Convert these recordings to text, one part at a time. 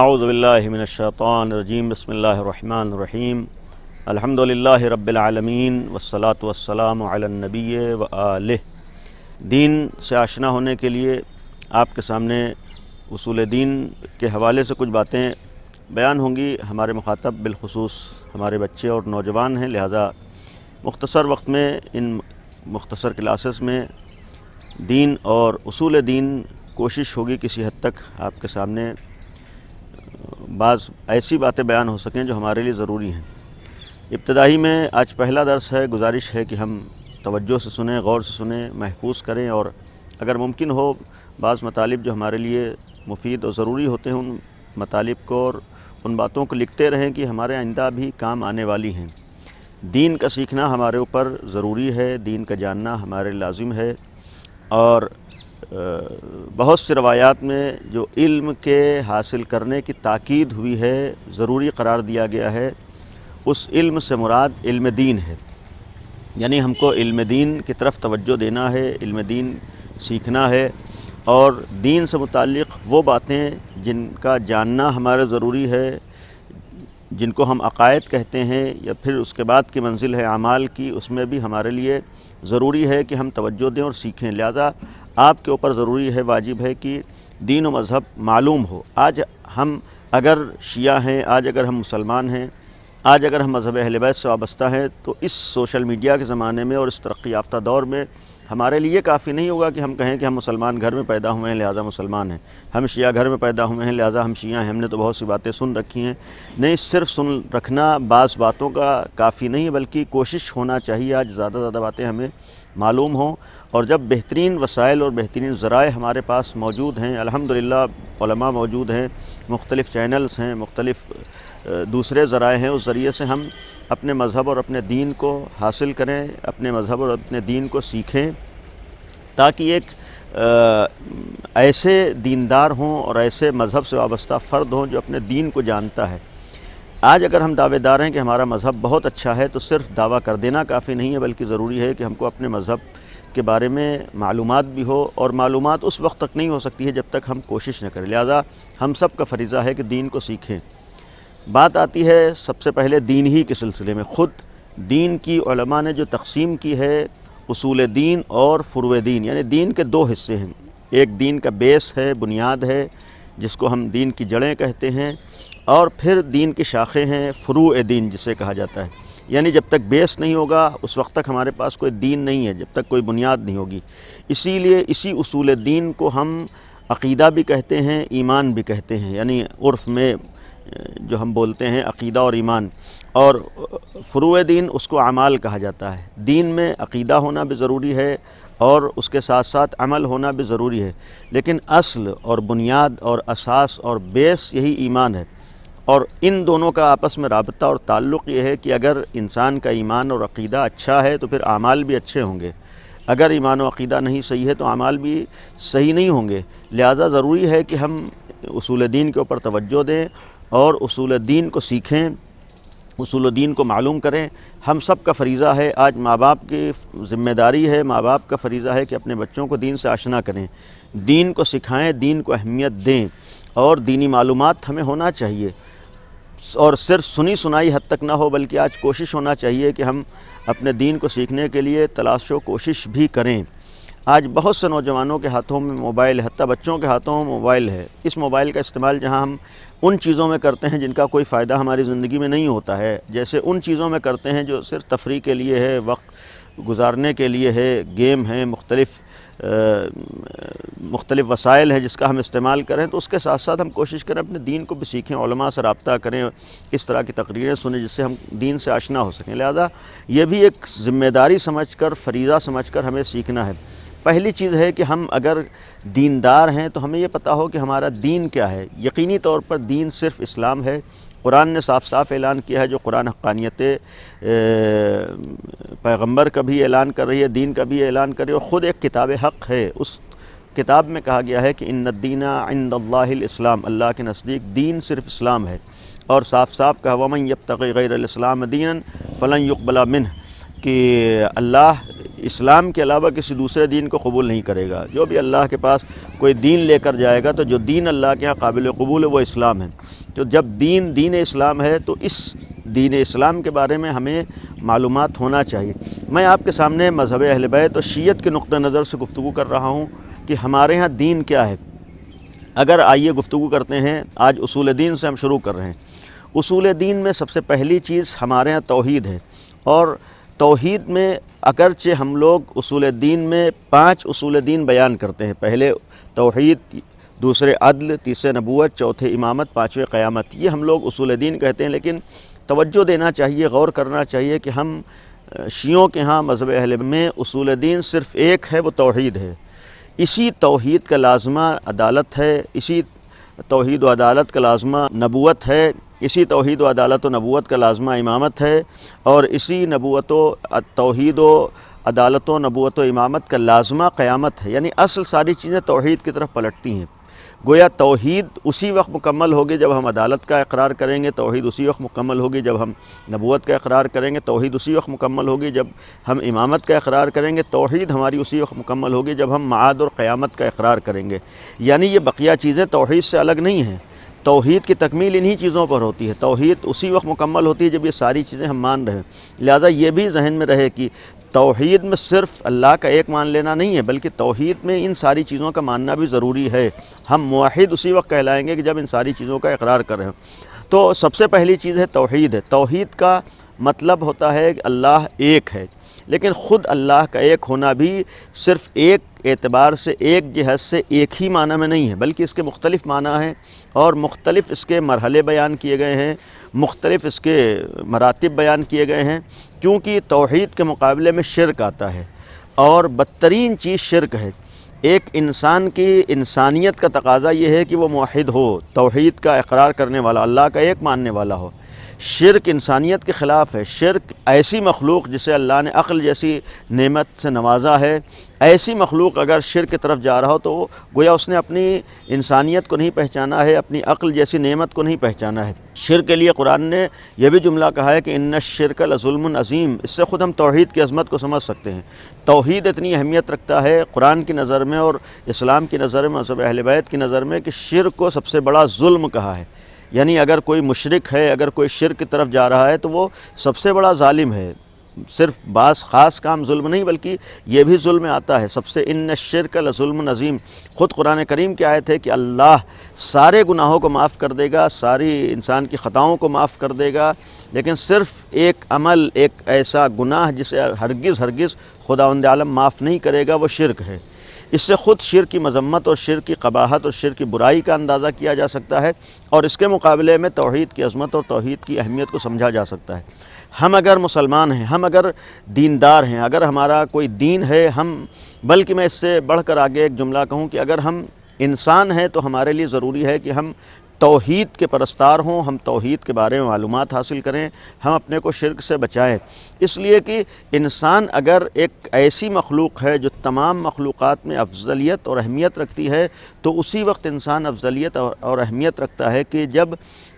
اعوذ باللہ من الشیطان الرجیم بسم اللہ الرحمن الرحیم الحمدللہ رب العالمین والصلاة والسلام علی النبی وآلہ۔ دین سے آشنا ہونے کے لیے آپ کے سامنے اصول دین کے حوالے سے کچھ باتیں بیان ہوں گی۔ ہمارے مخاطب بالخصوص ہمارے بچے اور نوجوان ہیں، لہذا مختصر وقت میں ان مختصر کلاسز میں دین اور اصول دین کوشش ہوگی کسی حد تک آپ کے سامنے بعض ایسی باتیں بیان ہو سکیں جو ہمارے لیے ضروری ہیں۔ ابتدائی میں آج پہلا درس ہے، گزارش ہے کہ ہم توجہ سے سنیں، غور سے سنیں، محفوظ کریں، اور اگر ممکن ہو بعض مطالب جو ہمارے لیے مفید اور ضروری ہوتے ہیں ان مطالب کو اور ان باتوں کو لکھتے رہیں کہ ہمارے آئندہ بھی کام آنے والی ہیں۔ دین کا سیکھنا ہمارے اوپر ضروری ہے، دین کا جاننا ہمارے لازم ہے، اور بہت سی روایات میں جو علم کے حاصل کرنے کی تاکید ہوئی ہے، ضروری قرار دیا گیا ہے، اس علم سے مراد علم دین ہے۔ یعنی ہم کو علم دین کی طرف توجہ دینا ہے، علم دین سیکھنا ہے، اور دین سے متعلق وہ باتیں جن کا جاننا ہمارے ضروری ہے، جن کو ہم عقائد کہتے ہیں، یا پھر اس کے بعد کی منزل ہے اعمال کی، اس میں بھی ہمارے لیے ضروری ہے کہ ہم توجہ دیں اور سیکھیں۔ لہذا آپ کے اوپر ضروری ہے، واجب ہے کہ دین و مذہب معلوم ہو۔ آج ہم اگر شیعہ ہیں، آج اگر ہم مسلمان ہیں، آج اگر ہم مذہب اہل بیت سے وابستہ ہیں، تو اس سوشل میڈیا کے زمانے میں اور اس ترقی یافتہ دور میں ہمارے لیے کافی نہیں ہوگا کہ ہم کہیں کہ ہم مسلمان گھر میں پیدا ہوئے ہیں لہذا مسلمان ہیں، ہم شیعہ گھر میں پیدا ہوئے ہیں لہذا ہم شیعہ ہیں، ہم نے تو بہت سی باتیں سن رکھی ہیں۔ نہیں، صرف سن رکھنا بعض باتوں کا کافی نہیں، بلکہ کوشش ہونا چاہیے آج زیادہ سے زیادہ باتیں ہمیں معلوم ہوں، اور جب بہترین وسائل اور بہترین ذرائع ہمارے پاس موجود ہیں، الحمدللہ علماء موجود ہیں، مختلف چینلز ہیں، مختلف دوسرے ذرائع ہیں، اس ذریعے سے ہم اپنے مذہب اور اپنے دین کو حاصل کریں، اپنے مذہب اور اپنے دین کو سیکھیں، تاکہ ایک ایسے دیندار ہوں اور ایسے مذہب سے وابستہ فرد ہوں جو اپنے دین کو جانتا ہے۔ آج اگر ہم دعوے دار ہیں کہ ہمارا مذہب بہت اچھا ہے، تو صرف دعویٰ کر دینا کافی نہیں ہے، بلکہ ضروری ہے کہ ہم کو اپنے مذہب کے بارے میں معلومات بھی ہو، اور معلومات اس وقت تک نہیں ہو سکتی ہے جب تک ہم کوشش نہ کریں۔ لہذا ہم سب کا فریضہ ہے کہ دین کو سیکھیں۔ بات آتی ہے سب سے پہلے دین ہی کے سلسلے میں۔ خود دین کی علماء نے جو تقسیم کی ہے، اصول دین اور فروع دین، یعنی دین کے دو حصے ہیں۔ ایک دین کا بیس ہے، بنیاد ہے، جس کو ہم دین کی جڑیں کہتے ہیں، اور پھر دین کی شاخیں ہیں، فروع دین جسے کہا جاتا ہے۔ یعنی جب تک بیس نہیں ہوگا اس وقت تک ہمارے پاس کوئی دین نہیں ہے، جب تک کوئی بنیاد نہیں ہوگی۔ اسی لیے اسی اصول دین کو ہم عقیدہ بھی کہتے ہیں، ایمان بھی کہتے ہیں، یعنی عرف میں جو ہم بولتے ہیں عقیدہ اور ایمان، اور فروع دین اس کو اعمال کہا جاتا ہے۔ دین میں عقیدہ ہونا بھی ضروری ہے اور اس کے ساتھ ساتھ عمل ہونا بھی ضروری ہے، لیکن اصل اور بنیاد اور اساس اور بیس یہی ایمان ہے، اور ان دونوں کا آپس میں رابطہ اور تعلق یہ ہے کہ اگر انسان کا ایمان اور عقیدہ اچھا ہے تو پھر اعمال بھی اچھے ہوں گے، اگر ایمان و عقیدہ نہیں صحیح ہے تو اعمال بھی صحیح نہیں ہوں گے۔ لہذا ضروری ہے کہ ہم اصول دین کے اوپر توجہ دیں اور اصول دین کو سیکھیں، اصول دین کو معلوم کریں۔ ہم سب کا فریضہ ہے، آج ماں باپ کی ذمہ داری ہے، ماں باپ کا فریضہ ہے کہ اپنے بچوں کو دین سے آشنا کریں، دین کو سکھائیں، دین کو اہمیت دیں، اور دینی معلومات ہمیں ہونا چاہیے، اور صرف سنی سنائی حد تک نہ ہو، بلکہ آج کوشش ہونا چاہیے کہ ہم اپنے دین کو سیکھنے کے لیے تلاش و کوشش بھی کریں۔ آج بہت سے نوجوانوں کے ہاتھوں میں موبائل ہے، حتیٰ بچوں کے ہاتھوں میں موبائل ہے۔ اس موبائل کا استعمال جہاں ہم ان چیزوں میں کرتے ہیں جن کا کوئی فائدہ ہماری زندگی میں نہیں ہوتا ہے، جیسے ان چیزوں میں کرتے ہیں جو صرف تفریح کے لیے ہے، وقت گزارنے کے لیے ہے، گیم ہیں، مختلف وسائل ہیں جس کا ہم استعمال کریں، تو اس کے ساتھ ساتھ ہم کوشش کریں اپنے دین کو بھی سیکھیں، علماء سے رابطہ کریں، اس طرح کی تقریریں سنیں جس سے ہم دین سے آشنا ہو سکیں۔ لہذا یہ بھی ایک ذمہ داری سمجھ کر، فریضہ سمجھ کر ہمیں سیکھنا ہے۔ پہلی چیز ہے کہ ہم اگر دیندار ہیں تو ہمیں یہ پتہ ہو کہ ہمارا دین کیا ہے۔ یقینی طور پر دین صرف اسلام ہے۔ قرآن نے صاف صاف اعلان کیا ہے، جو قرآن حقانیت پیغمبر کا بھی اعلان کر رہی ہے، دین کا بھی اعلان کر رہی ہے، اور خود ایک کتاب حق ہے۔ اس کتاب میں کہا گیا ہے کہ ان الدین عند اللہ الاسلام، اللہ کے نزدیک دین صرف اسلام ہے، اور صاف صاف کہا ومن یبتغی غیر الاسلام دینا فلن یقبل منہ، کہ اللہ اسلام کے علاوہ کسی دوسرے دین کو قبول نہیں کرے گا۔ جو بھی اللہ کے پاس کوئی دین لے کر جائے گا تو جو دین اللہ کے ہاں قابل قبول ہے وہ اسلام ہے۔ تو جب دین اسلام ہے تو اس دین اسلام کے بارے میں ہمیں معلومات ہونا چاہیے۔ میں آپ کے سامنے مذہب اہل بیت اور شیعت کے نقطہ نظر سے گفتگو کر رہا ہوں کہ ہمارے ہاں دین کیا ہے۔ اگر آئیے گفتگو کرتے ہیں، آج اصول دین سے ہم شروع کر رہے ہیں۔ اصول دین میں سب سے پہلی چیز ہمارے ہاں توحید ہے، اور توحید میں اگرچہ ہم لوگ اصول دین میں 5 اصول دین بیان کرتے ہیں، پہلے توحید، دوسرے عدل، تیسرے نبوت، چوتھے امامت، پانچویں قیامت، یہ ہم لوگ اصول دین کہتے ہیں۔ لیکن توجہ دینا چاہیے، غور کرنا چاہیے کہ ہم شیعوں کے ہاں مذہب اہل میں اصول دین صرف ایک ہے، وہ توحید ہے۔ اسی توحید کا لازمہ عدالت ہے، اسی توحید و عدالت کا لازمہ نبوت ہے، اسی توحید و عدالت و نبوت کا لازمہ امامت ہے، اور اسی نبوت و توحید و عدالت و نبوت و امامت کا لازمہ قیامت ہے۔ یعنی اصل ساری چیزیں توحید کی طرف پلٹتی ہیں۔ گویا توحید اسی وقت مکمل ہوگی جب ہم عدالت کا اقرار کریں گے، توحید اسی وقت مکمل ہوگی جب ہم نبوت کا اقرار کریں گے، توحید اسی وقت مکمل ہوگی جب ہم امامت کا اقرار کریں گے، توحید ہماری اسی وقت مکمل ہوگی جب ہم معاد اور قیامت کا اقرار کریں گے۔ یعنی یہ بقیہ چیزیں توحید سے الگ نہیں ہیں، توحید کی تکمیل انہی چیزوں پر ہوتی ہے۔ توحید اسی وقت مکمل ہوتی ہے جب یہ ساری چیزیں ہم مان رہے ہیں۔ لہذا یہ بھی ذہن میں رہے کہ توحید میں صرف اللہ کا ایک مان لینا نہیں ہے، بلکہ توحید میں ان ساری چیزوں کا ماننا بھی ضروری ہے۔ ہم موحد اسی وقت کہلائیں گے کہ جب ان ساری چیزوں کا اقرار کر رہے ہیں۔ تو سب سے پہلی چیز ہے توحید ہے۔ توحید کا مطلب ہوتا ہے کہ اللہ ایک ہے، لیکن خود اللہ کا ایک ہونا بھی صرف ایک اعتبار سے، ایک جہت سے ایک ہی معنی میں نہیں ہے، بلکہ اس کے مختلف معنی ہیں، اور مختلف اس کے مرحلے بیان کیے گئے ہیں، مختلف اس کے مراتب بیان کیے گئے ہیں۔ کیونکہ توحید کے مقابلے میں شرک آتا ہے، اور بدترین چیز شرک ہے۔ ایک انسان کی انسانیت کا تقاضا یہ ہے کہ وہ موحد ہو، توحید کا اقرار کرنے والا، اللہ کا ایک ماننے والا ہو۔ شرک انسانیت کے خلاف ہے۔ شرک ایسی مخلوق جسے اللہ نے عقل جیسی نعمت سے نوازا ہے، ایسی مخلوق اگر شرک کی طرف جا رہا ہو تو گویا اس نے اپنی انسانیت کو نہیں پہچانا ہے، اپنی عقل جیسی نعمت کو نہیں پہچانا ہے۔ شرک کے لیے قرآن نے یہ بھی جملہ کہا ہے کہ ان الشرک لظلم عظیم۔ اس سے خود ہم توحید کی عظمت کو سمجھ سکتے ہیں۔ توحید اتنی اہمیت رکھتا ہے قرآن کی نظر میں اور اسلام کی نظر میں، مذہب اہل بیت کی نظر میں، کہ شرک کو سب سے بڑا ظلم کہا ہے۔ یعنی اگر کوئی مشرک ہے، اگر کوئی شرک کی طرف جا رہا ہے تو وہ سب سے بڑا ظالم ہے۔ صرف بعض خاص کام ظلم نہیں، بلکہ یہ بھی ظلم میں آتا ہے۔ سب سے ان الشرک لظلم عظیم، خود قرآن کریم کی آیت ہے کہ اللہ سارے گناہوں کو معاف کر دے گا، ساری انسان کی خطاؤں کو معاف کر دے گا، لیکن صرف ایک عمل، ایک ایسا گناہ جسے ہرگز خداوند عالم معاف نہیں کرے گا، وہ شرک ہے۔ اس سے خود شرک کی مذمت اور شرک کی قباحت اور شرک کی برائی کا اندازہ کیا جا سکتا ہے، اور اس کے مقابلے میں توحید کی عظمت اور توحید کی اہمیت کو سمجھا جا سکتا ہے۔ ہم اگر مسلمان ہیں، ہم اگر دیندار ہیں، اگر ہمارا کوئی دین ہے، بلکہ میں اس سے بڑھ کر آگے ایک جملہ کہوں کہ اگر ہم انسان ہیں تو ہمارے لیے ضروری ہے کہ ہم توحید کے پرستار ہوں، ہم توحید کے بارے میں معلومات حاصل کریں، ہم اپنے کو شرک سے بچائیں۔ اس لیے کہ انسان اگر ایک ایسی مخلوق ہے جو تمام مخلوقات میں افضلیت اور اہمیت رکھتی ہے، تو اسی وقت انسان افضلیت اور اہمیت رکھتا ہے کہ جب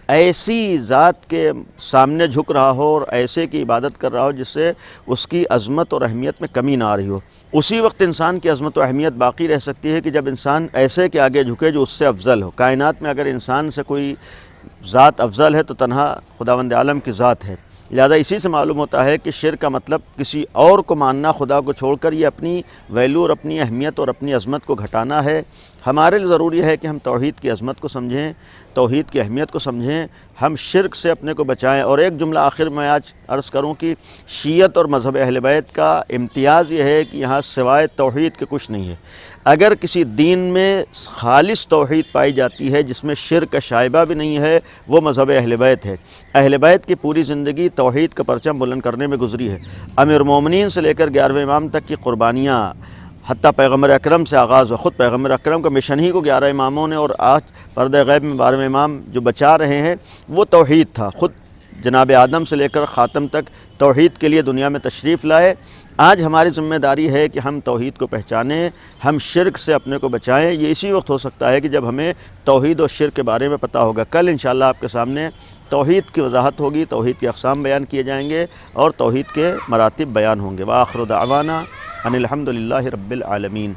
ایسی ذات کے سامنے جھک رہا ہو اور ایسے کی عبادت کر رہا ہو جس سے اس کی عظمت اور اہمیت میں کمی نہ آ رہی ہو۔ اسی وقت انسان کی عظمت و اہمیت باقی رہ سکتی ہے کہ جب انسان ایسے کے آگے جھکے جو اس سے افضل ہو۔ کائنات میں اگر انسان سے کوئی ذات افضل ہے تو تنہا خداوند عالم کی ذات ہے۔ لہذا اسی سے معلوم ہوتا ہے کہ شرک کا مطلب کسی اور کو ماننا، خدا کو چھوڑ کر یہ اپنی ویلو اور اپنی اہمیت اور اپنی عظمت کو گھٹانا ہے۔ ہمارے لیے ضروری ہے کہ ہم توحید کی عظمت کو سمجھیں، توحید کی اہمیت کو سمجھیں، ہم شرک سے اپنے کو بچائیں۔ اور ایک جملہ آخر میں آج عرض کروں کہ شیعت اور مذہب اہل بیت کا امتیاز یہ ہے کہ یہاں سوائے توحید کے کچھ نہیں ہے۔ اگر کسی دین میں خالص توحید پائی جاتی ہے جس میں شرک کا شائبہ بھی نہیں ہے، وہ مذہب اہل بیت ہے۔ اہل بیت کی پوری زندگی توحید کا پرچم بلند کرنے میں گزری ہے۔ امیر المومنین سے لے کر 11ویں امام تک کی قربانیاں، حتیٰ پیغمبر اکرم سے آغاز ہو، خود پیغمبر اکرم کا مشن ہی کو 11 اماموں نے، اور آج پردہ غیب میں 12ویں امام جو بچا رہے ہیں وہ توحید تھا۔ خود جناب آدم سے لے کر خاتم تک توحید کے لیے دنیا میں تشریف لائے۔ آج ہماری ذمہ داری ہے کہ ہم توحید کو پہچانیں، ہم شرک سے اپنے کو بچائیں۔ یہ اسی وقت ہو سکتا ہے کہ جب ہمیں توحید اور شرک کے بارے میں پتہ ہوگا۔ کل انشاءاللہ آپ کے سامنے توحید کی وضاحت ہوگی، توحید کی اقسام بیان کیے جائیں گے اور توحید کے مراتب بیان ہوں گے۔ وآخر دعوانا ان الحمد للہ رب العالمین۔